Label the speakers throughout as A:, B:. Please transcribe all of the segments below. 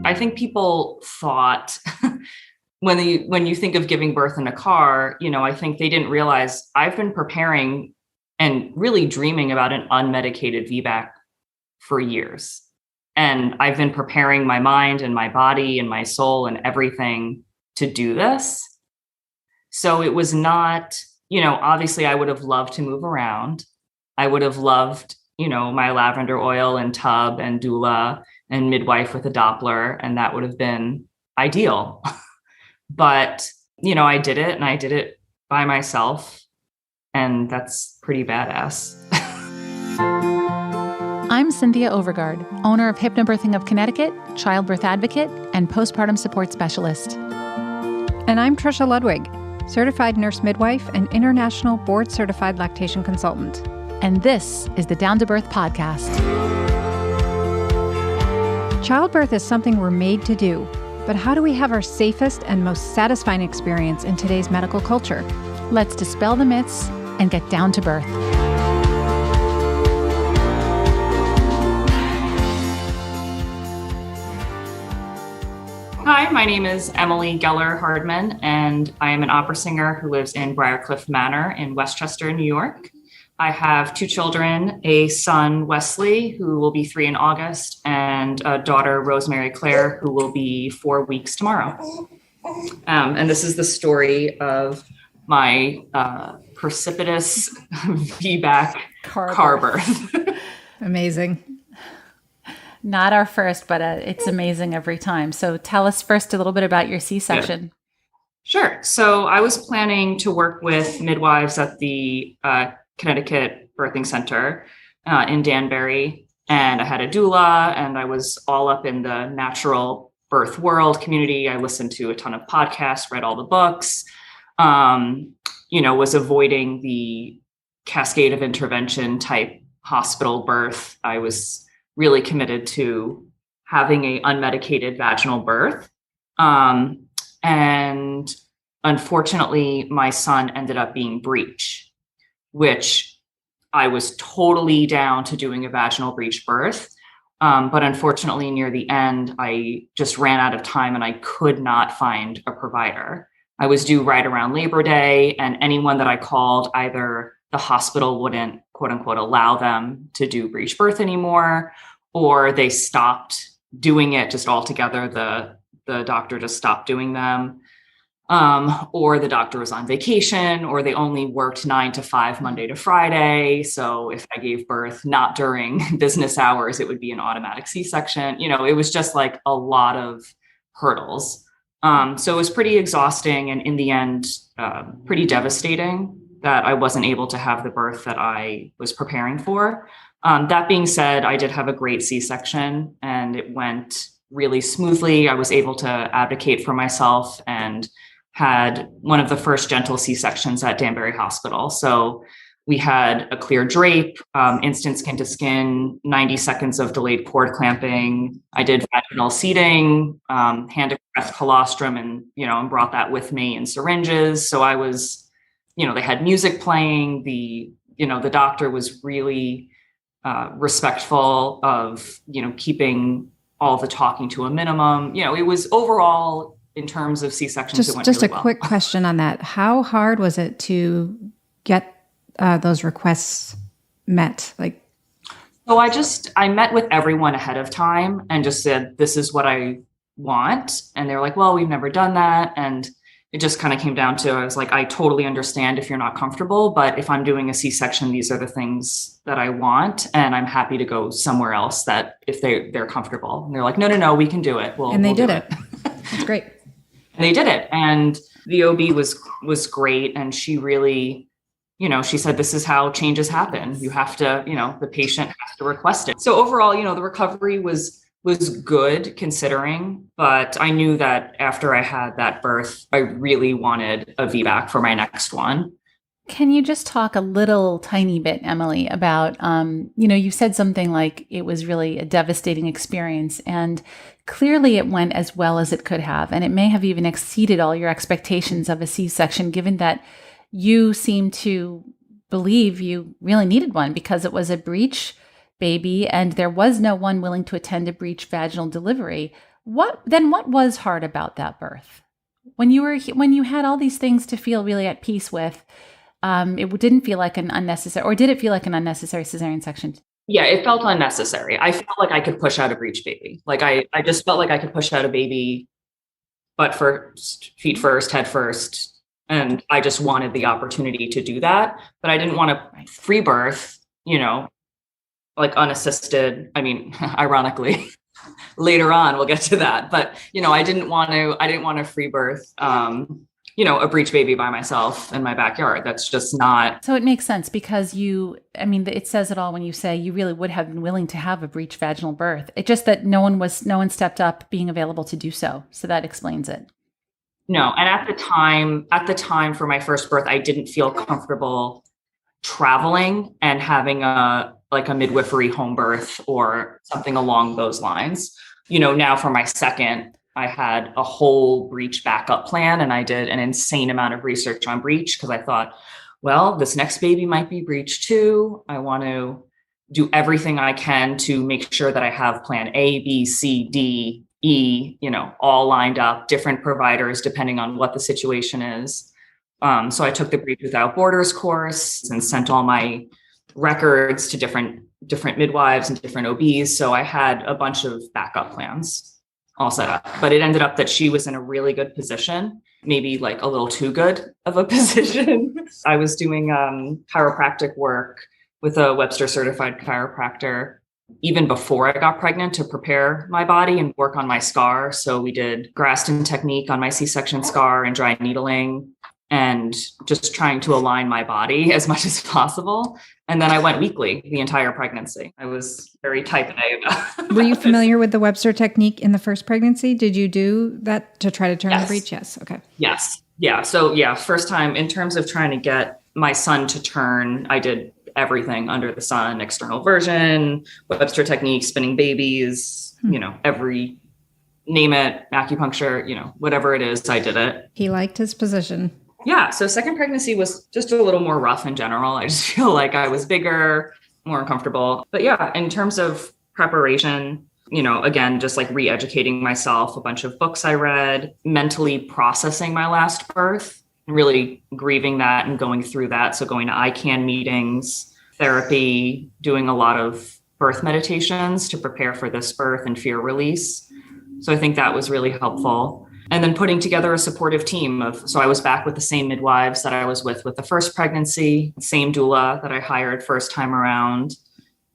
A: I think people thought when you think of giving birth in a car, I think they didn't realize I've been preparing and really dreaming about an unmedicated VBAC for years. And I've been preparing my mind and my body and my soul and everything to do this. So it was not, obviously I would have loved to move around. I would have loved, my lavender oil and tub and doula and midwife with a Doppler, and that would have been ideal. But, I did it, and I did it by myself, and that's pretty badass.
B: I'm Cynthia Overgard, owner of Hypnobirthing of Connecticut, childbirth advocate, and postpartum support specialist.
C: And I'm Trisha Ludwig, certified nurse midwife and international board-certified lactation consultant.
B: And this is the Down to Birth podcast.
C: Childbirth is something we're made to do, but how do we have our safest and most satisfying experience in today's medical culture?
B: Let's dispel the myths and get down to birth.
A: Hi, my name is Emily Geller Hardman, and I am an opera singer who lives in Briarcliff Manor in Westchester, New York. I have 2 children, a son, Wesley, who will be 3 in August, and a daughter, Rosemary Claire, who will be 4 weeks tomorrow. And this is the story of my precipitous VBAC car birth.
C: Amazing.
B: Not our first, but it's amazing every time. So tell us first a little bit about your C-section.
A: Yeah. Sure. So I was planning to work with midwives at the Connecticut Birthing Center in Danbury, and I had a doula, and I was all up in the natural birth world community. I listened to a ton of podcasts, read all the books, was avoiding the cascade of intervention type hospital birth. I was really committed to having a unmedicated vaginal birth. And unfortunately, my son ended up being breech, which I was totally down to doing a vaginal breech birth. But unfortunately, near the end, I just ran out of time and I could not find a provider. I was due right around Labor Day, and anyone that I called, either the hospital wouldn't, quote unquote, allow them to do breech birth anymore, or they stopped doing it just altogether. The doctor just stopped doing them. Or the doctor was on vacation, or they only worked 9 to 5 Monday to Friday. So if I gave birth not during business hours, it would be an automatic C-section. It was just like a lot of hurdles. So it was pretty exhausting, and in the end, pretty devastating that I wasn't able to have the birth that I was preparing for. That being said, I did have a great C-section, and it went really smoothly. I was able to advocate for myself and had one of the first gentle C-sections at Danbury Hospital. So we had a clear drape, instant skin to skin, 90 seconds of delayed cord clamping. I did vaginal seeding, hand expressed colostrum, and brought that with me in syringes. So I was, they had music playing. The doctor was really respectful of, keeping all the talking to a minimum. It was overall, in terms of C-sections, it went
C: just
A: really
C: a
A: well.
C: Quick question on that. How hard was it to get those requests met?
A: So I met with everyone ahead of time and just said, this is what I want. And they're like, well, we've never done that. And it just kind of came down to, I was like, I totally understand if you're not comfortable, but if I'm doing a C-section, these are the things that I want. And I'm happy to go somewhere else that if they're comfortable. And they're like, no, we can do it.
C: And they did it. That's great.
A: And they did it. And the OB was great. And she really, she said, this is how changes happen. You have to, the patient has to request it. So overall, the recovery was good considering, but I knew that after I had that birth, I really wanted a VBAC for my next one.
B: Can you just talk a little tiny bit, Emily, about, you said something like it was really a devastating experience, and clearly it went as well as it could have. And it may have even exceeded all your expectations of a C-section, given that you seem to believe you really needed one because it was a breech baby and there was no one willing to attend a breech vaginal delivery. What was hard about that birth? When you had all these things to feel really at peace with, it didn't feel like an unnecessary, or did it feel like an unnecessary cesarean section?
A: Yeah, it felt unnecessary. I felt like I could push out a breech baby. Like I just felt like I could push out a baby butt first, feet first, head first. And I just wanted the opportunity to do that. But I didn't want to free birth, like unassisted. I mean, ironically, later on, we'll get to that. But, I didn't want to free birth, a breech baby by myself in my backyard. That's just not.
B: So it makes sense because it says it all when you say you really would have been willing to have a breech vaginal birth. It's just that no one stepped up being available to do so. So that explains it.
A: No. And at the time for my first birth, I didn't feel comfortable traveling and having a midwifery home birth or something along those lines. Now for my second, I had a whole breech backup plan, and I did an insane amount of research on breech because I thought, well, this next baby might be breech too. I want to do everything I can to make sure that I have plan A, B, C, D, E, all lined up, different providers, depending on what the situation is. So I took the Breech Without Borders course and sent all my records to different midwives and different OBs. So I had a bunch of backup plans all set up, but it ended up that she was in a really good position, maybe like a little too good of a position. I was doing chiropractic work with a Webster certified chiropractor even before I got pregnant to prepare my body and work on my scar. So we did Graston technique on my C-section scar and dry needling and just trying to align my body as much as possible. And then I went weekly the entire pregnancy. I was very type A about
C: Were you familiar with the Webster technique in the first pregnancy? Did you do that to try to turn
A: Yes.
C: the breech? Yes. Okay.
A: Yes. Yeah. So yeah, first time in terms of trying to get my son to turn, I did everything under the sun, external version, Webster technique, spinning babies, every name it, acupuncture, whatever it is, I did it.
C: He liked his position.
A: Yeah. So second pregnancy was just a little more rough in general. I just feel like I was bigger, more uncomfortable. But yeah, in terms of preparation, again, just like re-educating myself, a bunch of books I read, mentally processing my last birth, really grieving that and going through that. So going to ICANN meetings, therapy, doing a lot of birth meditations to prepare for this birth and fear release. So I think that was really helpful. And then putting together a supportive team so I was back with the same midwives that I was with the first pregnancy, same doula that I hired first time around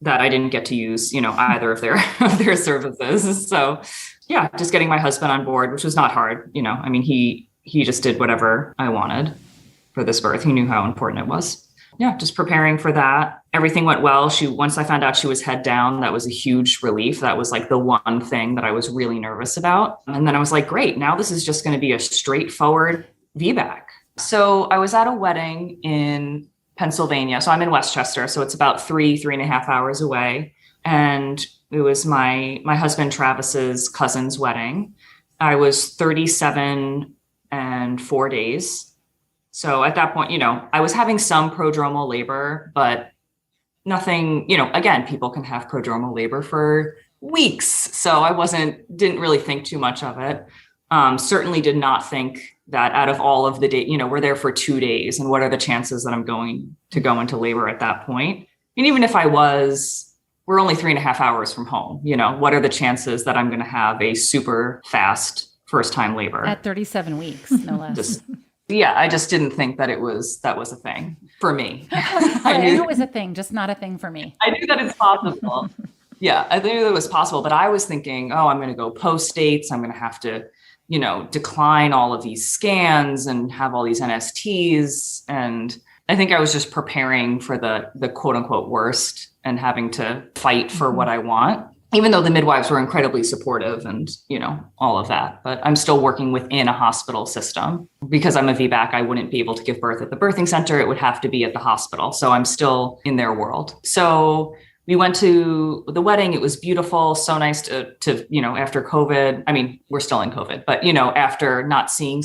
A: that I didn't get to use, either of their services. So yeah, just getting my husband on board, which was not hard. He just did whatever I wanted for this birth. He knew how important it was. Yeah, just preparing for that. Everything went well. Once I found out she was head down, that was a huge relief. That was like the one thing that I was really nervous about. And then I was like, great, now this is just going to be a straightforward VBAC. So I was at a wedding in Pennsylvania. So I'm in Westchester. So it's about 3.5 hours away. And it was my husband Travis's cousin's wedding. I was 37 and 4 days. So at that point, I was having some prodromal labor, but nothing, again, people can have prodromal labor for weeks. So I didn't really think too much of it. Certainly did not think that out of all of the day, we're there for 2 days. And what are the chances that I'm going to go into labor at that point? And even if I was, we're only 3.5 hours from home. What are the chances that I'm going to have a super fast first time labor?
B: At 37 weeks, no less.
A: I just didn't think that that was a thing for me.
B: I knew it was a thing, just not a thing for me.
A: I knew that it's possible. Yeah, I knew it was possible, but I was thinking, I'm going to go post dates. I'm going to have to, decline all of these scans and have all these NSTs. And I think I was just preparing for the quote unquote worst and having to fight for what I want. Even though the midwives were incredibly supportive and, all of that, but I'm still working within a hospital system because I'm a VBAC. I wouldn't be able to give birth at the birthing center. It would have to be at the hospital. So I'm still in their world. So we went to the wedding. It was beautiful. So nice to, after COVID, I mean, we're still in COVID, but, after not seeing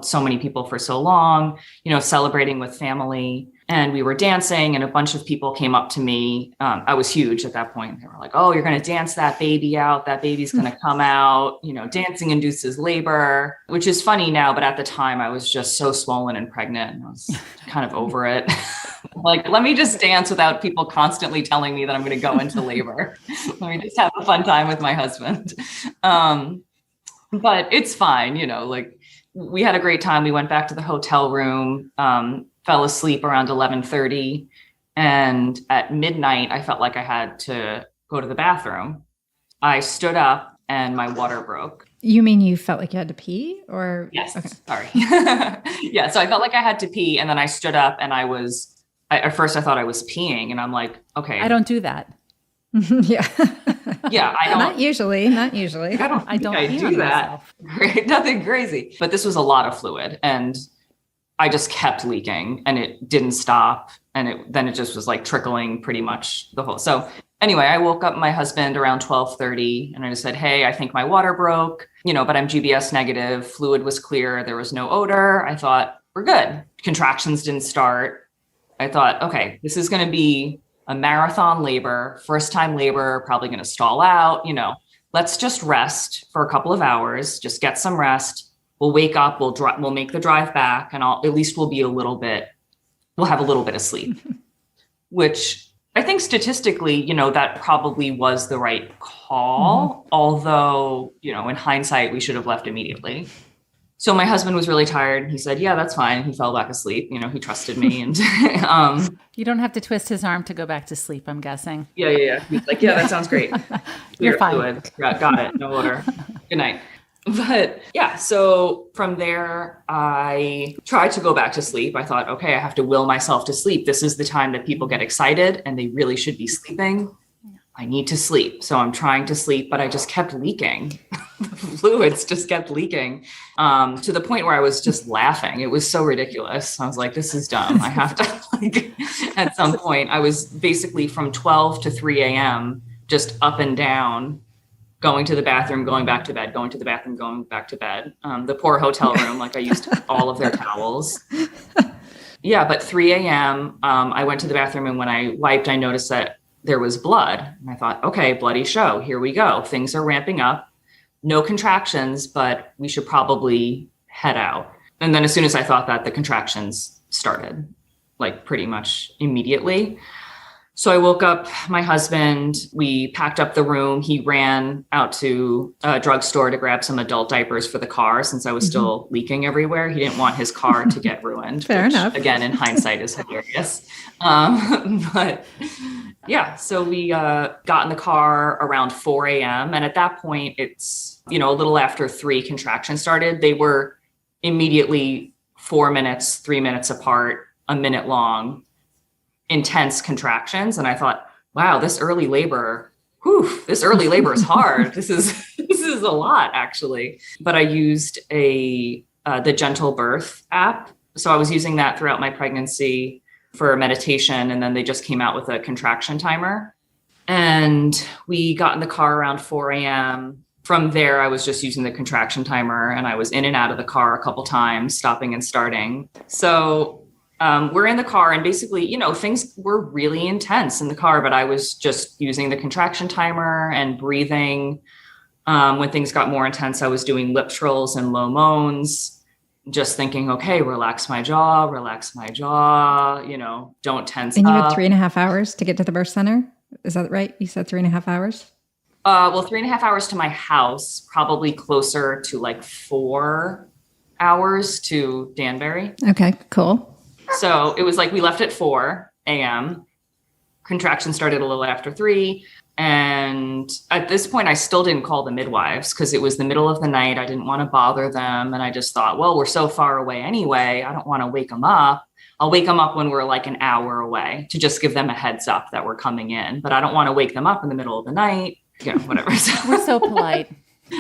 A: so many people for so long, celebrating with family. And we were dancing and a bunch of people came up to me. I was huge at that point. They were like, oh, you're going to dance that baby out. That baby's going to come out. Dancing induces labor, which is funny now. But at the time I was just so swollen and pregnant. And I was kind of over it. Like, let me just dance without people constantly telling me that I'm going to go into labor. Let me just have a fun time with my husband. But it's fine. Like we had a great time. We went back to the hotel room, fell asleep around 11:30. And at midnight, I felt like I had to go to the bathroom. I stood up and my water broke.
C: You mean you felt like you had to pee or?
A: Yes.
C: Okay.
A: Sorry. Yeah. So I felt like I had to pee and then I stood up and at first I thought I was peeing and I'm like, okay.
B: I don't do that.
C: Yeah.
A: Yeah. I don't.
C: Not usually.
B: I don't
A: do that. Great. Nothing crazy. But this was a lot of fluid and I just kept leaking and it didn't stop. And then it just was like trickling pretty much the whole. So anyway, I woke up my husband around 12:30 and I just said, hey, I think my water broke, but I'm GBS negative. Fluid was clear. There was no odor. I thought we're good. Contractions didn't start. I thought, okay, this is going to be a marathon labor, first time labor, probably going to stall out, let's just rest for a couple of hours, just get some rest. We'll wake up, we'll make the drive back and at least we'll have a little bit of sleep, which I think statistically, that probably was the right call. Although, in hindsight, we should have left immediately. So my husband was really tired. He said, yeah, that's fine. He fell back asleep. He trusted me. And
B: you don't have to twist his arm to go back to sleep, I'm guessing.
A: Yeah. He's like, yeah, that sounds great.
B: You're fine.
A: Yeah, got it. No order. Good night. But yeah, so from there, I tried to go back to sleep. I thought, okay, I have to will myself to sleep. This is the time that people get excited and they really should be sleeping. I need to sleep. So I'm trying to sleep, but I just kept leaking. The fluids just kept leaking to the point where I was just laughing. It was so ridiculous. I was like, this is dumb. I have to, at some point, I was basically from 12 to 3 a.m. just up and down, going to the bathroom, going back to bed, going to the bathroom, going back to bed. The poor hotel room, I used all of their towels. Yeah, but 3 a.m., I went to the bathroom and when I wiped, I noticed that there was blood. And I thought, okay, bloody show. Here we go. Things are ramping up. No contractions, but we should probably head out. And then as soon as I thought that, the contractions started, pretty much immediately. So I woke up my husband, we packed up the room. He ran out to a drugstore to grab some adult diapers for the car since I was still leaking everywhere. He didn't want his car to get ruined.
C: Fair enough.
A: Again, in hindsight is hilarious. But yeah, so we got in the car around 4 a.m. And at that point, it's, a little after 3 contractions started. They were immediately 4 minutes, 3 minutes apart, a minute long. Intense contractions. And I thought, wow, this early labor is hard. This is a lot actually. But I used the Gentle Birth app. So I was using that throughout my pregnancy for meditation. And then they just came out with a contraction timer. And we got in the car around 4 a.m. From there, I was just using the contraction timer and I was in and out of the car a couple times, stopping and starting. So we're in the car and basically, things were really intense in the car, but I was just using the contraction timer and breathing. When things got more intense, I was doing lip trills and low moans, just thinking, okay, relax my jaw, don't tense up.
C: And you had 3.5 hours to get to the birth center? Is that right? You said 3.5 hours?
A: Well, 3.5 hours to my house, probably closer to 4 hours to Danbury.
C: Okay, cool.
A: So it was we left at 4 a.m. Contractions started a little after 3. And at this point, I still didn't call the midwives because it was the middle of the night. I didn't want to bother them. And I just thought, well, we're so far away anyway. I don't want to wake them up. I'll wake them up when we're an hour away to just give them a heads up that we're coming in. But I don't want to wake them up in the middle of the night, whatever.
B: We're so polite.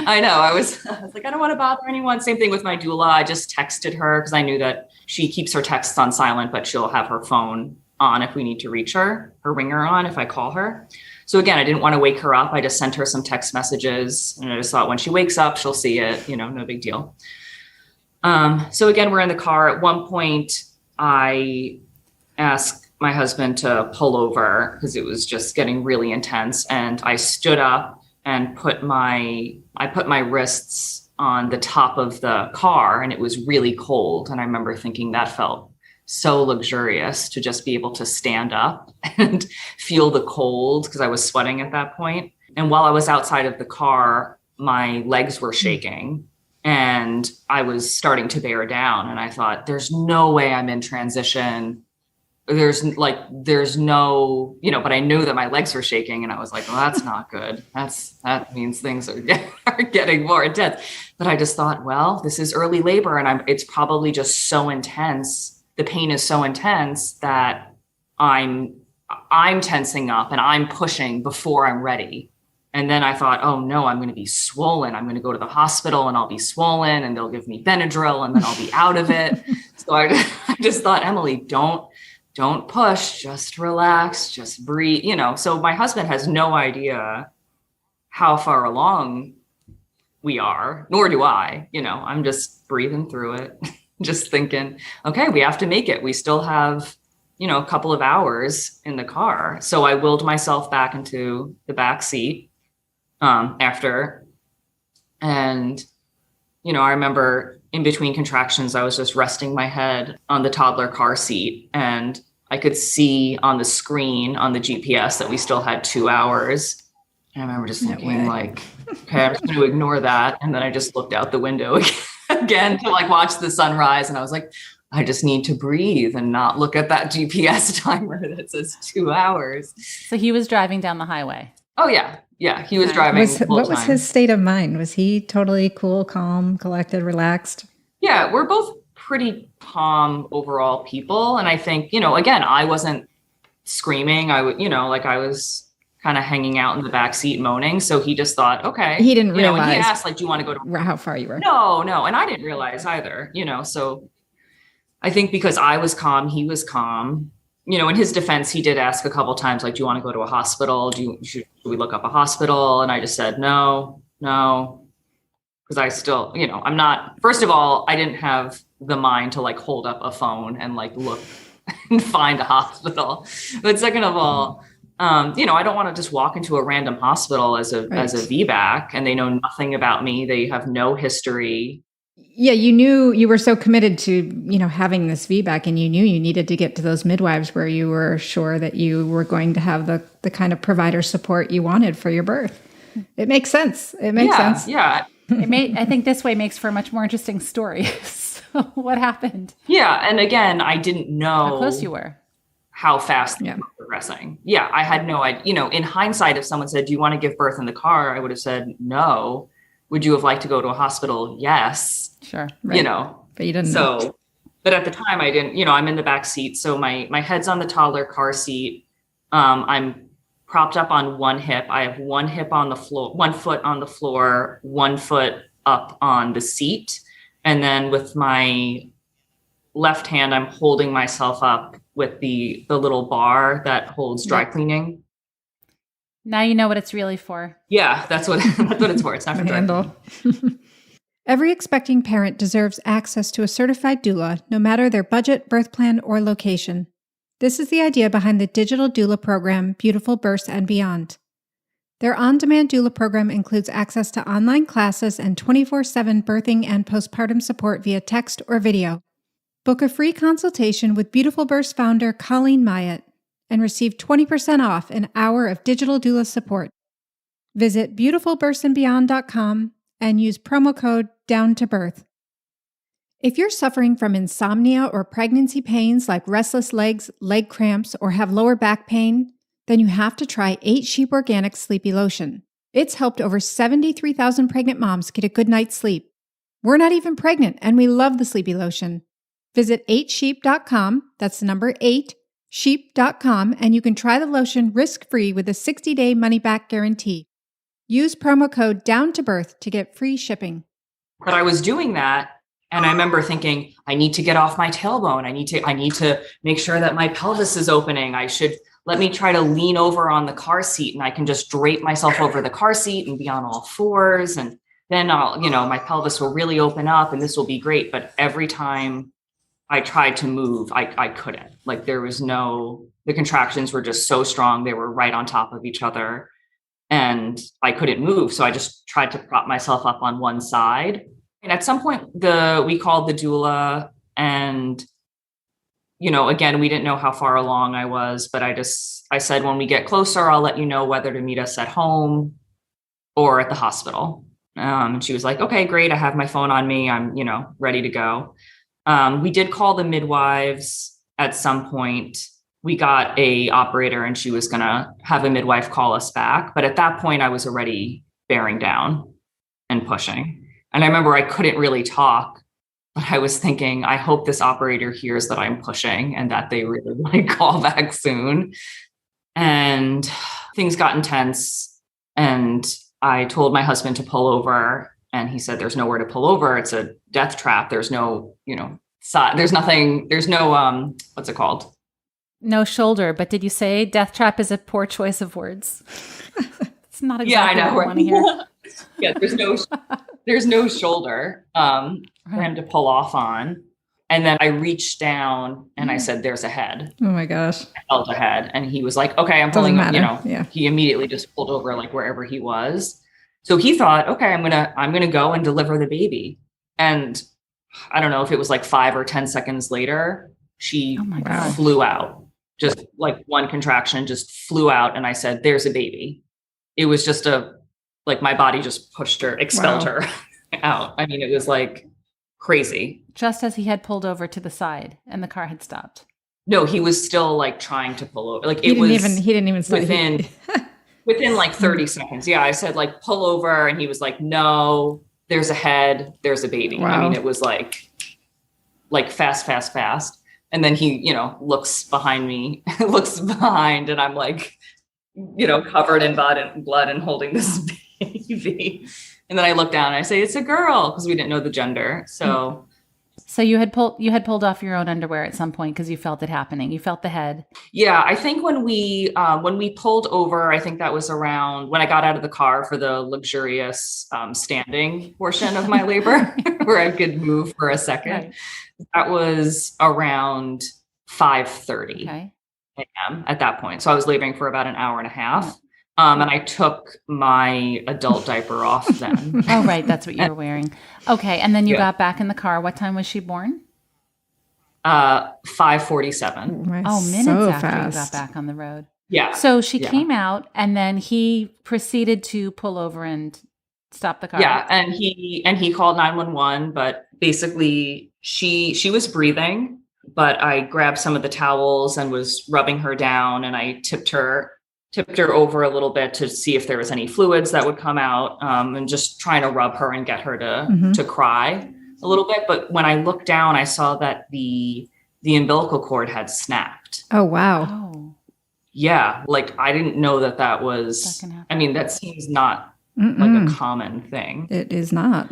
A: I know. I was like, I don't want to bother anyone. Same thing with my doula. I just texted her because I knew that she keeps her texts on silent, but she'll have her phone on if we need to reach her ringer on if I call her. So again, I didn't want to wake her up. I just sent her some text messages, and I just thought when she wakes up, she'll see it, no big deal. So again, we're in the car. At one point, I asked my husband to pull over because it was just getting really intense. And I stood up and put my wrists on the top of the car, and it was really cold. And I remember thinking that felt so luxurious to just be able to stand up and feel the cold because I was sweating at that point. And while I was outside of the car, my legs were shaking and I was starting to bear down. And I thought, there's no way I'm in transition. There's no, but I knew that my legs were shaking, and I was like, well, that's not good. That means things are getting more intense. But I just thought, well, this is early labor, and it's probably just so intense. The pain is so intense that I'm tensing up and I'm pushing before I'm ready. And then I thought, oh no, I'm going to be swollen. I'm going to go to the hospital and I'll be swollen, and they'll give me Benadryl, and then I'll be out of it. So I just thought, Emily, don't push, just relax, just breathe, So my husband has no idea how far along we are, nor do I, I'm just breathing through it, just thinking, okay, we have to make it. We still have, a couple of hours in the car. So I willed myself back into the back seat after. And, I remember in between contractions, I was just resting my head on the toddler car seat, and I could see on the screen on the GPS that we still had 2 hours. And I remember just thinking okay, I'm just going to ignore that. And then I just looked out the window again to watch the sunrise. And I was like, I just need to breathe and not look at that GPS timer that says 2 hours.
B: So he was driving down the highway.
A: Oh yeah. Yeah. He was driving.
D: What was his state of mind? Was he totally cool, calm, collected, relaxed?
A: Yeah, we're both pretty calm overall people. And I think, again, I wasn't screaming. I would, I was kind of hanging out in the back seat moaning. So he just thought, okay.
D: He didn't realize.
A: When he asked, do you want to go to
D: how far you were?
A: No. And I didn't realize either, so I think because I was calm, he was calm. In his defense, he did ask a couple times, do you want to go to a hospital? Should we look up a hospital? And I just said, no. Because I still, I'm not, first of all, I didn't have the mind to hold up a phone and look and find a hospital. But second of all, I don't want to just walk into a random hospital as a VBAC and they know nothing about me. They have no history.
D: Yeah, you knew you were so committed to, having this VBAC, and you knew you needed to get to those midwives where you were sure that you were going to have the kind of provider support you wanted for your birth. It makes sense. It makes sense.
A: Yeah.
B: I think this way makes for a much more interesting story. So what happened?
A: Yeah. And again, I didn't know
B: how close you were,
A: how fast you were progressing. Yeah. I had no idea. In hindsight, if someone said, do you want to give birth in the car? I would have said, no. Would you have liked to go to a hospital? Yes.
B: Sure.
D: Right. But you didn't know.
A: But at the time I didn't, I'm in the back seat. So my head's on the toddler car seat. I'm propped up on one hip. I have one hip on the floor, 1 foot on the floor, 1 foot up on the seat. And then with my left hand, I'm holding myself up with the little bar that holds dry cleaning.
B: Now you know what it's really for.
A: Yeah, that's what it's for. It's not for dry cleaning.
C: Every expecting parent deserves access to a certified doula, no matter their budget, birth plan, or location. This is the idea behind the digital doula program, Beautiful Births and Beyond. Their on-demand doula program includes access to online classes and 24/7 birthing and postpartum support via text or video. Book a free consultation with Beautiful Births founder Colleen Myatt and receive 20% off an hour of digital doula support. Visit beautifulbirthsandbeyond.com and use promo code DOWNTOBIRTH. If you're suffering from insomnia or pregnancy pains like restless legs, leg cramps, or have lower back pain, then you have to try 8 Sheep Organic Sleepy Lotion. It's helped over 73,000 pregnant moms get a good night's sleep. We're not even pregnant, and we love the Sleepy Lotion. Visit 8sheep.com, that's the number 8, sheep.com, and you can try the lotion risk-free with a 60-day money-back guarantee. Use promo code DOWNTOBIRTH to get free shipping.
A: But I was doing that, And I remember thinking, I need to get off my tailbone. I need to make sure that my pelvis is opening. Let me try to lean over on the car seat and I can just drape myself over the car seat and be on all fours. And then my pelvis will really open up and this will be great. But every time I tried to move, I couldn't. Like the contractions were just so strong. They were right on top of each other and I couldn't move. So I just tried to prop myself up on one side. And at some point we called the doula and, again, we didn't know how far along I was, but I said, when we get closer, I'll let you know whether to meet us at home or at the hospital. And she was like, okay, great. I have my phone on me. I'm, ready to go. We did call the midwives at some point. We got a operator and she was going to have a midwife call us back. But at that point I was already bearing down and pushing. And I remember I couldn't really talk, but I was thinking, I hope this operator hears that I'm pushing and that they really call back soon. And things got intense. And I told my husband to pull over and he said, there's nowhere to pull over. It's a death trap. There's no, there's nothing, there's no, what's it called?
B: No shoulder. But did you say death trap is a poor choice of words? It's not exactly what I want to hear.
A: Yeah, there's no shoulder for him to pull off on. And then I reached down and I said, there's a head.
D: Oh my gosh.
A: I felt a head. And he was like, okay, I'm pulling up,
D: Yeah.
A: He immediately just pulled over like wherever he was. So he thought, okay, I'm going to go and deliver the baby. And I don't know if it was like 5 or 10 seconds later, she flew out. Just like one contraction just flew out. And I said, there's a baby. It was just my body just pushed her, expelled her out. I mean, it was like crazy.
B: Just as he had pulled over to the side and the car had stopped.
A: No, he was still like trying to pull over. Like
D: he didn't even stop.
A: Within like 30 seconds. Yeah. I said like pull over. And he was like, no, there's a head, there's a baby.
D: Wow.
A: I mean, it was like fast. And then he, looks behind me, and I'm like, covered in blood and holding this baby. And then I look down and I say, it's a girl, because we didn't know the gender. So
B: you had pulled off your own underwear at some point because you felt it happening. You felt the head.
A: Yeah. I think when we pulled over, I think that was around when I got out of the car for the luxurious standing portion of my labor where I could move for a second. Right. That was around 5:30 a.m. at that point. So I was laboring for about an hour and a half. And I took my adult diaper off then.
B: Oh, right. That's what you were wearing. Okay. And then you got back in the car. What time was she born?
A: 5:47.
D: Right.
B: Oh, minutes
D: so
B: after
D: fast.
B: you got back on the road.
A: Yeah.
B: So she came out and then he proceeded to pull over and stop the car.
A: Yeah. And he called 911, but basically she was breathing, but I grabbed some of the towels and was rubbing her down and I tipped her over a little bit to see if there was any fluids that would come out, and just trying to rub her and get her to cry a little bit. But when I looked down, I saw that the umbilical cord had snapped.
D: Oh, wow.
B: Oh.
A: Yeah. Like I didn't know that was, I mean, that seems not like a common thing.
D: It is not.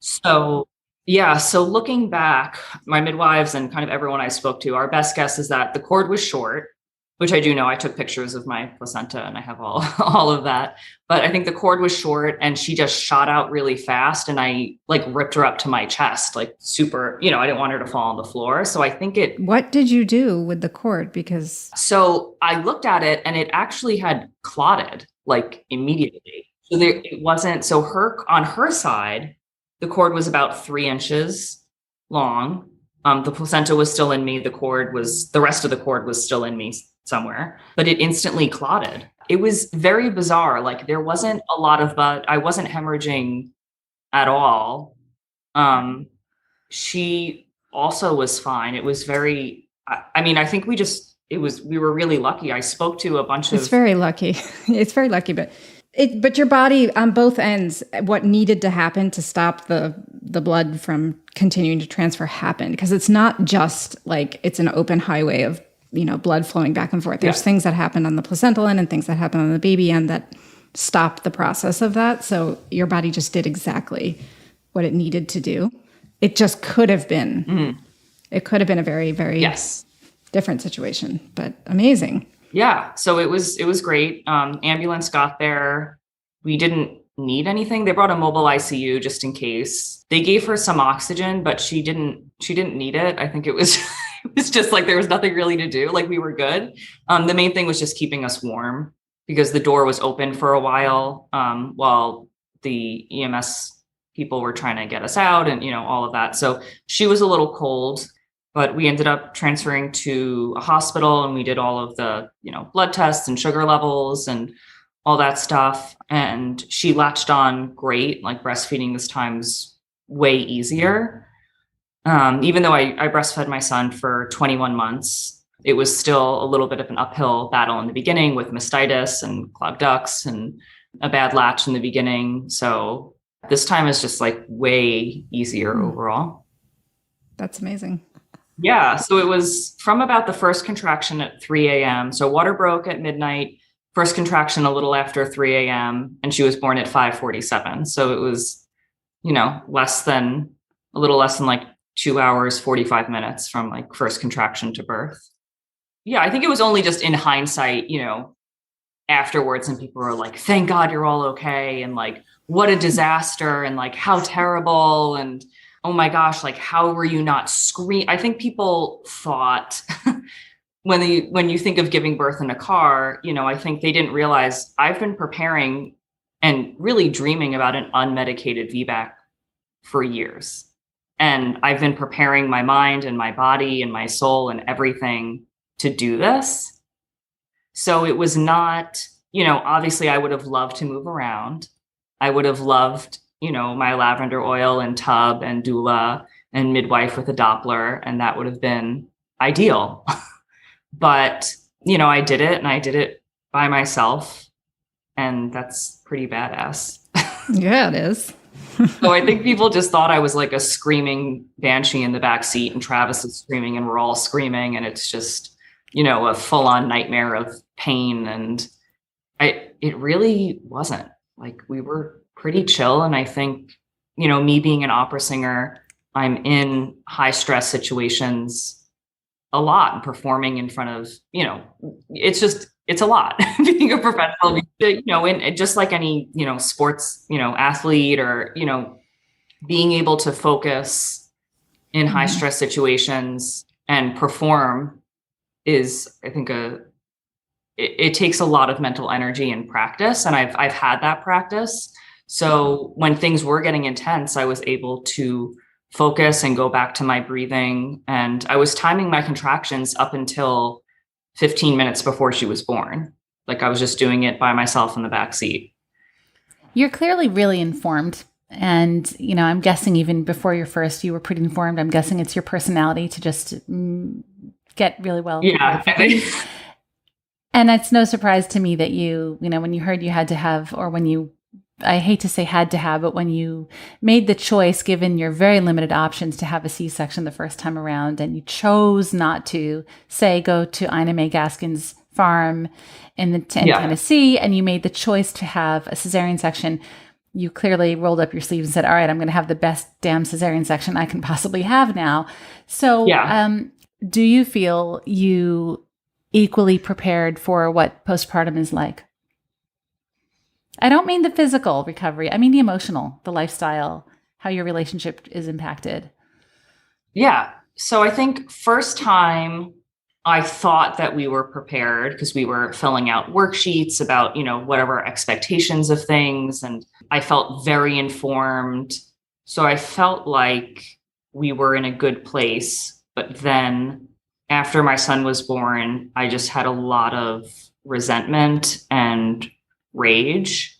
A: So yeah. So looking back, my midwives and kind of everyone I spoke to, our best guess is that the cord was short, which I do know. I took pictures of my placenta and I have all of that, but I think the cord was short and she just shot out really fast. And I like ripped her up to my chest, like super, I didn't want her to fall on the floor. So I think
D: what did you do with the cord?
A: So I looked at it and it actually had clotted like immediately. So it wasn't, on her side, the cord was about 3 inches long. The placenta was still in me. The rest of the cord was still in me somewhere, but it instantly clotted. It was very bizarre. Like there wasn't a lot of blood. I wasn't hemorrhaging at all. She also was fine. It was I think we were really lucky. I spoke to a bunch of.
D: It's very lucky. It's very lucky, but your body on both ends, what needed to happen to stop the blood from continuing to transfer happened, because it's not just like it's an open highway of blood flowing back and forth. There's things that happen on the placental end and things that happen on the baby end that stop the process of that. So your body just did exactly what it needed to do. it just could have been.
A: Mhm.
D: It could have been a very, very
A: Yes.
D: different situation, but amazing.
A: Yeah. So it was great. Ambulance got there. We didn't need anything. They brought a mobile ICU just in case. They gave her some oxygen, but she didn't need it. I think it was it was just like there was nothing really to do. Like we were good. The main thing was just keeping us warm because the door was open for a while the EMS people were trying to get us out and all of that. So she was a little cold. But we ended up transferring to a hospital and we did all of the, blood tests and sugar levels and all that stuff. And she latched on great, like breastfeeding this time's way easier. Even though I breastfed my son for 21 months, it was still a little bit of an uphill battle in the beginning with mastitis and clogged ducts and a bad latch in the beginning. So this time is just like way easier overall.
D: That's amazing.
A: Yeah. So it was from about the first contraction at 3 a.m. So water broke at midnight, first contraction a little after 3 a.m. and she was born at 5:47. So it was, a little less than like 2 hours, 45 minutes from like first contraction to birth. Yeah. I think it was only just in hindsight, afterwards and people were like, thank God you're all okay. And like, what a disaster and like how terrible. And oh my gosh, like how were you not scream? I think people thought when you think of giving birth in a car, I think they didn't realize I've been preparing and really dreaming about an unmedicated VBAC for years. And I've been preparing my mind and my body and my soul and everything to do this. So it was not, obviously I would have loved to move around. I would have loved my lavender oil and tub and doula and midwife with a Doppler. And that would have been ideal. But, I did it and I did it by myself. And that's pretty badass.
D: Yeah, it is.
A: So I think people just thought I was like a screaming banshee in the back seat and Travis is screaming and we're all screaming. And it's just, a full on nightmare of pain. And it really wasn't. Like we were pretty chill. And I think, me being an opera singer, I'm in high stress situations a lot and performing in front of, it's a lot being a professional, and just like any, sports, athlete or, being able to focus in high stress situations and perform is, I think, it takes a lot of mental energy and practice. And I've had that practice. So when things were getting intense, I was able to focus and go back to my breathing. And I was timing my contractions up until 15 minutes before she was born. Like I was just doing it by myself in the back seat.
B: You're clearly really informed. And, I'm guessing even before your first, you were pretty informed. I'm guessing it's your personality to just get really well.
A: Yeah.
B: And it's no surprise to me that when you heard you had to have, or I hate to say had to have, but when you made the choice, given your very limited options to have a C-section the first time around, and you chose not to, say, go to Ina May Gaskin's farm in Tennessee, and you made the choice to have a cesarean section, you clearly rolled up your sleeves and said, all right, I'm going to have the best damn cesarean section I can possibly have now. So do you feel you equally prepared for what postpartum is like? I don't mean the physical recovery. I mean the emotional, the lifestyle, how your relationship is impacted.
A: Yeah. So I think first time I thought that we were prepared because we were filling out worksheets about, whatever expectations of things. And I felt very informed. So I felt like we were in a good place. But then after my son was born, I just had a lot of resentment and rage,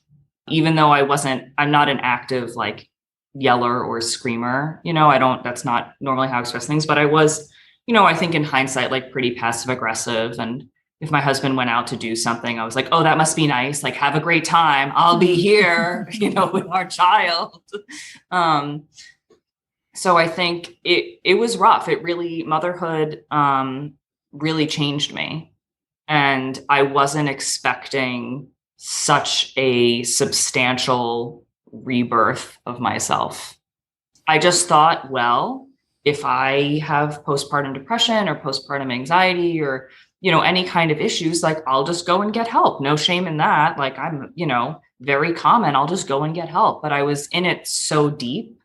A: even though I'm not an active like yeller or screamer, that's not normally how I express things, but I was, I think in hindsight, like pretty passive aggressive. And if my husband went out to do something, I was like, oh, that must be nice. Like, have a great time. I'll be here, with our child. So I think it was rough. It really, motherhood really changed me. And I wasn't expecting such a substantial rebirth of myself. I just thought, well, if I have postpartum depression or postpartum anxiety or, any kind of issues, like I'll just go and get help. No shame in that. Like I'm, very common. I'll just go and get help. But I was in it so deep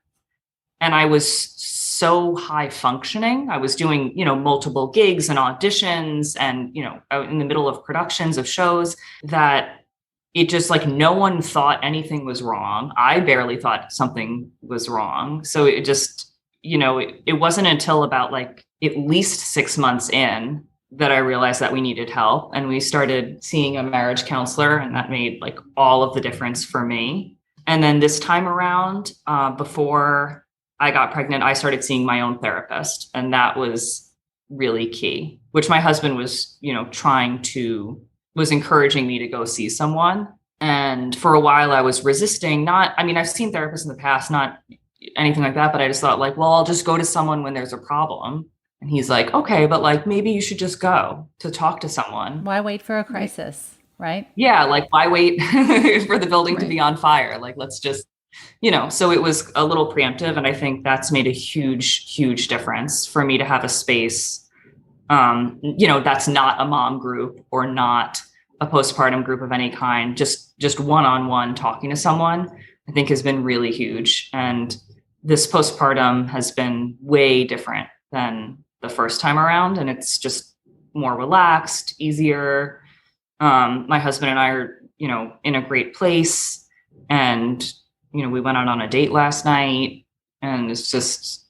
A: and I was so high functioning. I was doing, multiple gigs and auditions and, in the middle of productions of shows that it just like no one thought anything was wrong. I barely thought something was wrong. So it just, it wasn't until about like at least 6 months in that I realized that we needed help. And we started seeing a marriage counselor, and that made like all of the difference for me. And then this time around, before I got pregnant, I started seeing my own therapist. And that was really key, which my husband was, was encouraging me to go see someone. And for a while I was resisting, I've seen therapists in the past, not anything like that, but I just thought like, well, I'll just go to someone when there's a problem. And he's like, okay, but like, maybe you should just go to talk to someone.
B: Why wait for a crisis, right?
A: Yeah. Like why wait for the building to be on fire? Like, let's just, so it was a little preemptive. And I think that's made a huge, huge difference for me to have a space, that's not a mom group or not a postpartum group of any kind, just one-on-one talking to someone, I think has been really huge. And this postpartum has been way different than the first time around. And it's just more relaxed, easier. My husband and I are, in a great place. And, we went out on a date last night and it's just,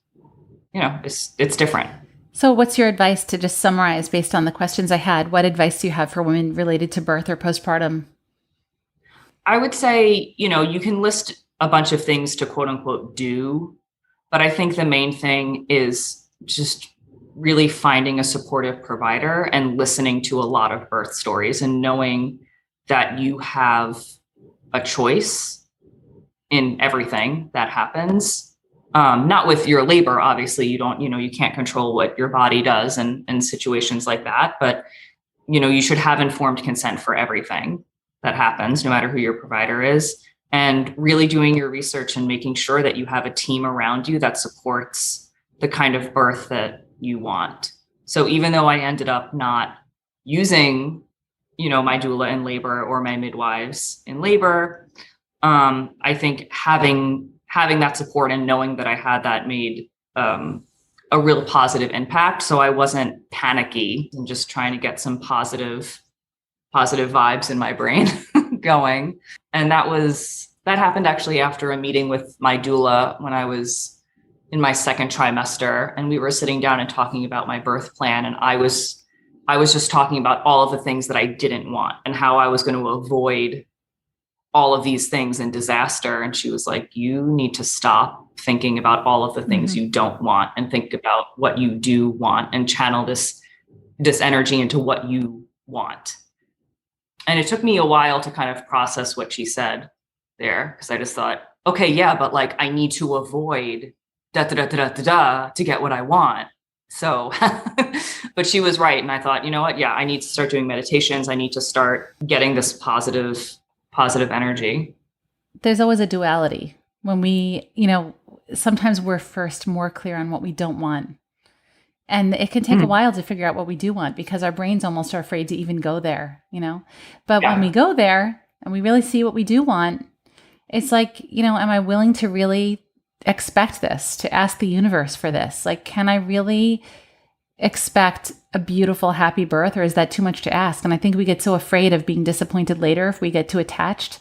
A: it's different.
B: So what's your advice, to just summarize based on the questions I had? What advice do you have for women related to birth or postpartum?
A: I would say, you can list a bunch of things to quote unquote do, but I think the main thing is just really finding a supportive provider and listening to a lot of birth stories and knowing that you have a choice in everything that happens. Not with your labor, obviously you don't, you can't control what your body does in situations like that, but you should have informed consent for everything that happens, no matter who your provider is, and really doing your research and making sure that you have a team around you that supports the kind of birth that you want. So even though I ended up not using, my doula in labor or my midwives in labor, I think having that support and knowing that I had that made a real positive impact. So I wasn't panicky and just trying to get some positive vibes in my brain going. And that happened actually after a meeting with my doula when I was in my second trimester, and we were sitting down and talking about my birth plan. And I was just talking about all of the things that I didn't want and how I was going to avoid all of these things in disaster. And she was like, you need to stop thinking about all of the things you don't want and think about what you do want and channel this energy into what you want. And it took me a while to kind of process what she said there, because I just thought, okay, yeah, but like I need to avoid to get what I want. So, but she was right. And I thought, you know what? Yeah, I need to start doing meditations. I need to start getting this positive energy.
B: There's always a duality when we, sometimes we're first more clear on what we don't want. And it can take a while to figure out what we do want because our brains almost are afraid to even go there, But when we go there and we really see what we do want, it's like, am I willing to really expect this, to ask the universe for this? Like, can I really expect a beautiful, happy birth, or is that too much to ask? And I think we get so afraid of being disappointed later if we get too attached,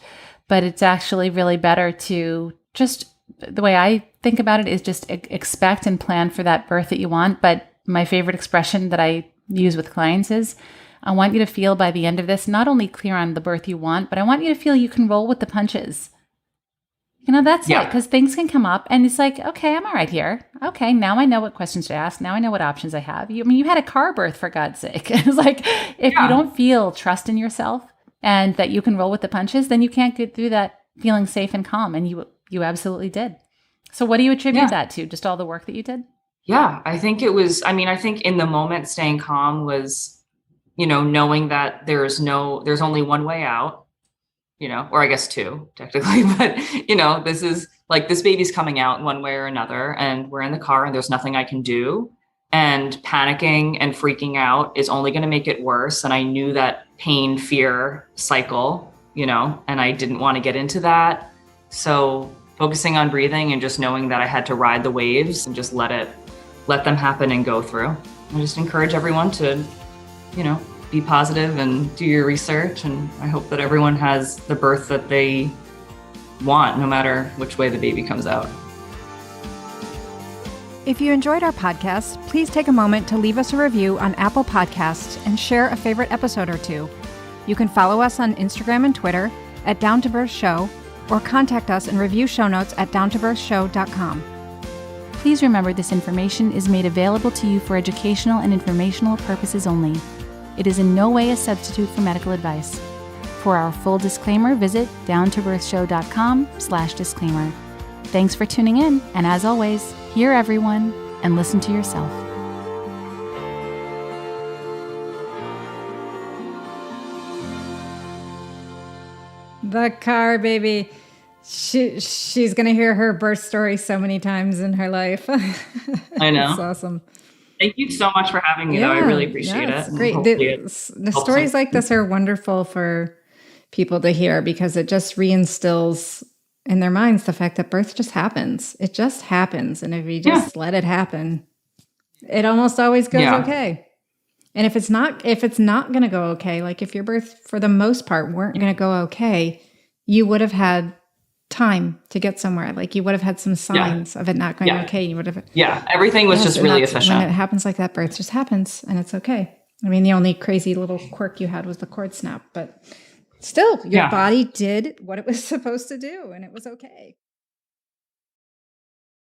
B: but it's actually really better to just, the way I think about it is just expect and plan for that birth that you want. But my favorite expression that I use with clients is, I want you to feel by the end of this, not only clear on the birth you want, but I want you to feel you can roll with the punches. That's it, because things can come up and it's like, okay, I'm all right here. Okay, now I know what questions to ask. Now I know what options I have. You had a car birth, for God's sake. It's like, if you don't feel trust in yourself and that you can roll with the punches, then you can't get through that feeling safe and calm. And you absolutely did. So what do you attribute that to? Just all the work that you did?
A: Yeah, I think it was, I think in the moment, staying calm was, knowing that there's only one way out. Or I guess two technically, but this like this baby's coming out one way or another, and we're in the car and there's nothing I can do. And panicking and freaking out is only going to make it worse. And I knew that pain, fear cycle, and I didn't want to get into that. So focusing on breathing and just knowing that I had to ride the waves and just let them happen and go through. I just encourage everyone to, be positive and do your research. And I hope that everyone has the birth that they want, no matter which way the baby comes out.
C: If you enjoyed our podcast, please take a moment to leave us a review on Apple Podcasts and share a favorite episode or two. You can follow us on Instagram and Twitter at Down to Birth Show, or contact us and review show notes at downtobirthshow.com.
B: Please remember this information is made available to you for educational and informational purposes only. It is in no way a substitute for medical advice. For our full disclaimer, visit downtobirthshow.com/disclaimer. Thanks for tuning in, and as always, hear everyone and listen to yourself.
D: The car, baby. She's going to hear her birth story so many times in her life.
A: I know.
D: It's awesome.
A: Thank you so much for having me, though. I really appreciate it.
D: Great. The stories like this are wonderful for people to hear because it just reinstills in their minds the fact that birth just happens. It just happens. And if you just let it happen, it almost always goes okay. And if it's not going to go okay, like if your birth for the most part weren't going to go okay, you would have had time to get somewhere. Like you would have had some signs of it not going okay. You would have.
A: Yeah. Everything was just really efficient.
D: When it happens like that, birth just happens and it's okay. I mean, the only crazy little quirk you had was the cord snap, but still your body did what it was supposed to do and it was okay.